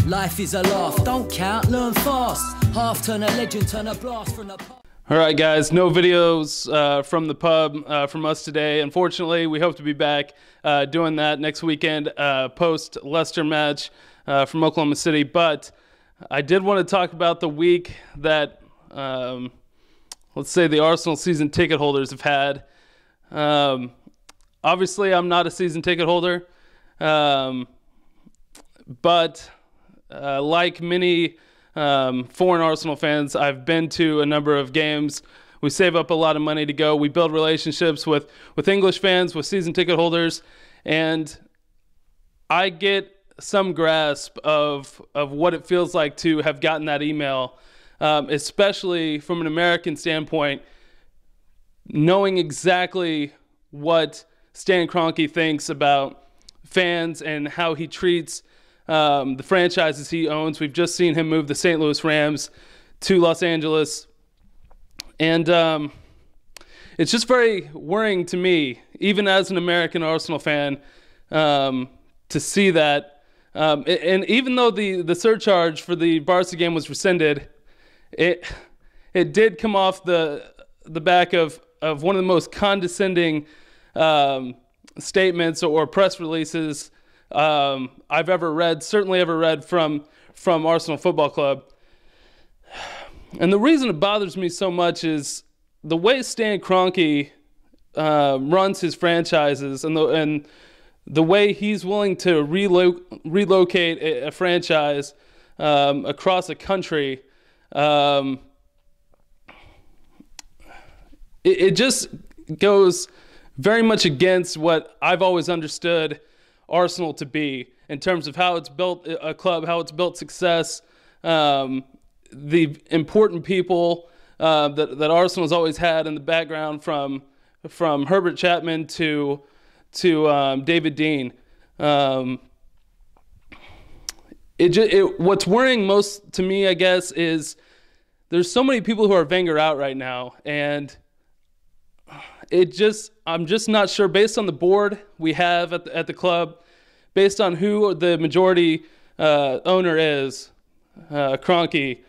Life is a laugh, don't count, learn fast. Half turn a legend, turn a blast from the past. All right, guys, no videos from the pub from us today. Unfortunately, we hope to be back doing that next weekend post Leicester match from Oklahoma City. But I did want to talk about the week that, let's say, the Arsenal season ticket holders have had. Obviously, I'm not a season ticket holder, but like many foreign Arsenal fans, I've been to a number of games. We save up a lot of money to go. We build relationships with English fans, with season ticket holders, and I get some grasp of what it feels like to have gotten that email, especially from an American standpoint, knowing exactly what Stan Kroenke thinks about fans and how he treats the franchises he owns. We've just seen him move the St. Louis Rams to Los Angeles. And it's just very worrying to me, even as an American Arsenal fan, to see that. And even though the surcharge for the Barca game was rescinded, it did come off the back of one of the most condescending statements or press releases I've ever read, certainly ever read from Arsenal Football Club. And the reason it bothers me so much is the way Stan Kroenke runs his franchises and the way he's willing to relocate a franchise across a country. It just goes very much against what I've always understood Arsenal to be in terms of how it's built a club, how it's built success, the important people that Arsenal's always had in the background, from Herbert Chapman to David Dean. What's worrying most to me, I guess, is there's so many people who are Wenger out right now, and I'm just not sure, based on the board we have at the club, based on who the majority owner is, Kroenke.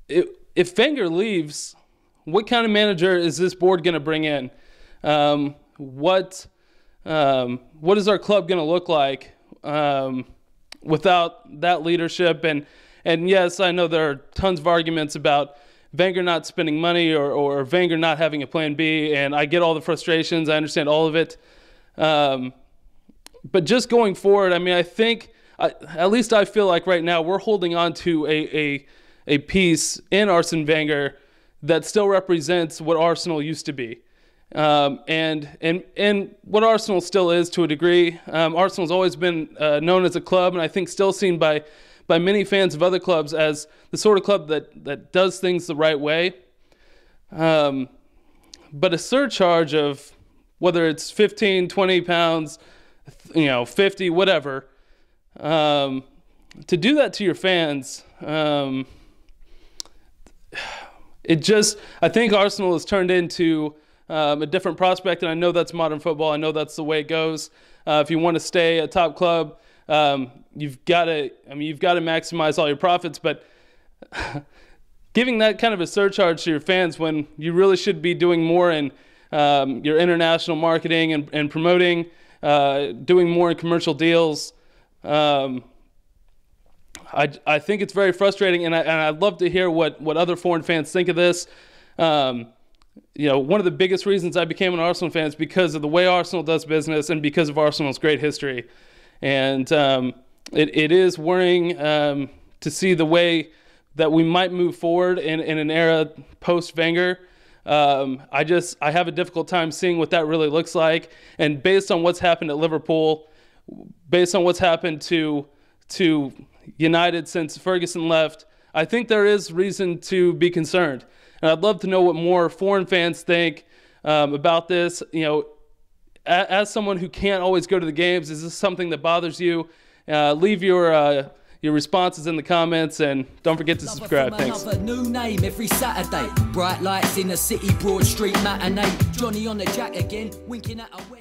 If Wenger leaves, what kind of manager is this board going to bring in? What is our club going to look like without that leadership? And yes, I know there are tons of arguments about Wenger not spending money or Wenger not having a plan B, and I get all the frustrations. I understand all of it. But just going forward, I mean, I think, at least I feel like right now we're holding on to a piece in Arsene Wenger that still represents what Arsenal used to be. And what Arsenal still is to a degree. Arsenal's always been known as a club, and I think still seen by many fans of other clubs as the sort of club that does things the right way. But a surcharge of whether it's 15, 20 pounds, 50, whatever, to do that to your fans, I think Arsenal has turned into a different prospect, and I know that's modern football. I know that's the way it goes. If you want to stay a top club, you've got to maximize all your profits, but giving that kind of a surcharge to your fans when you really should be doing more in your international marketing and promoting, doing more in commercial deals, I think it's very frustrating, and I'd love to hear what other foreign fans think of this. One of the biggest reasons I became an Arsenal fan is because of the way Arsenal does business and because of Arsenal's great history. And it is worrying to see the way that we might move forward in an era post-Wenger. I have a difficult time seeing what that really looks like. And based on what's happened at Liverpool, based on what's happened to United since Ferguson left, I think there is reason to be concerned. And I'd love to know what more foreign fans think about this. As someone who can't always go to the games, is this something that bothers you? Leave your responses in the comments, and don't forget to subscribe. Thanks. New name every Saturday. Bright lights in the city, Broad Street matinee. Johnny on the jack again, winking at a West.